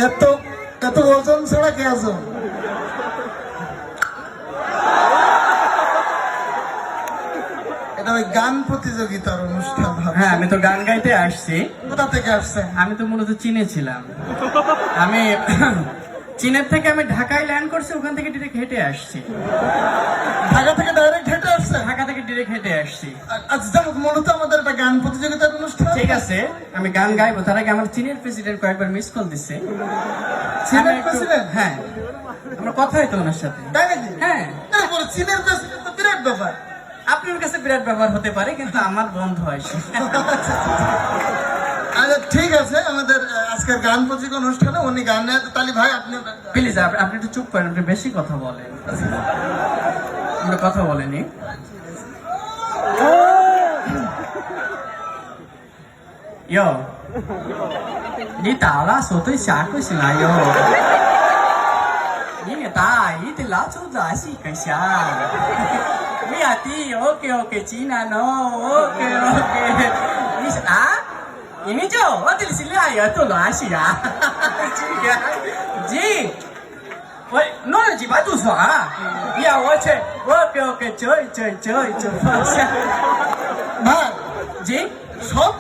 এত এত ওজন ছাড়া কে আছো? এটা ওই গান প্রতিযোগিতার অনুষ্ঠান। হ্যাঁ, আমি তো গান গাইতে আসছি। কোথা থেকে আসছে? আমি তো মূলত চীনে ছিলাম। আমি চীনের থেকে আমি ঢাকায় ল্যান্ড করছি, ওখান থেকে ডিরেক্ট হেঁটে আসছি। ঢাকা থেকে ডাইরেক্ট হেঁটে আসছে? ঢাকা থেকে ডিরেক্ট হেঁটে আসছি। আচ্ছা যাক, মূলত আমাদের একটা গান প্রতিযোগিতার অনুষ্ঠান। ঠিক আছে, আমি গান গাইবো, তার আগে আমার চীনের প্রেসিডেন্ট কয়েকবার মিস কল দিচ্ছে। চীনের প্রেসিডেন্ট? হ্যাঁ, আমার কথা হইতো ওনার সাথে। তাই নাকি? হ্যাঁ, এরপরে চীনের প্রেসিডেন্ট তো বিরাট ব্যাপার। আপনার কাছে বিরাট ব্যাপার হতে পারে, কিন্তু আমার বন্ধ হয় সে। আচ্ছা ঠিক আছে, আমাদের আজকের গান প্রতিযোগিতা অনুষ্ঠানে উনি গান নেয়। তালি ভাই আপনি প্লিজ আপনি একটু চুপ করেন, আপনি বেশি কথা বলেন। আমরা কথা বলেনি।哟，你打了手对下过去了哟，你那打一的老头子是个啥？we are the OK China no OK， 你是啊？你就我这里是俩人都乱是啊？जी我弄了几把都爽啊！呀，我去OK 这方向。ভাই जी সব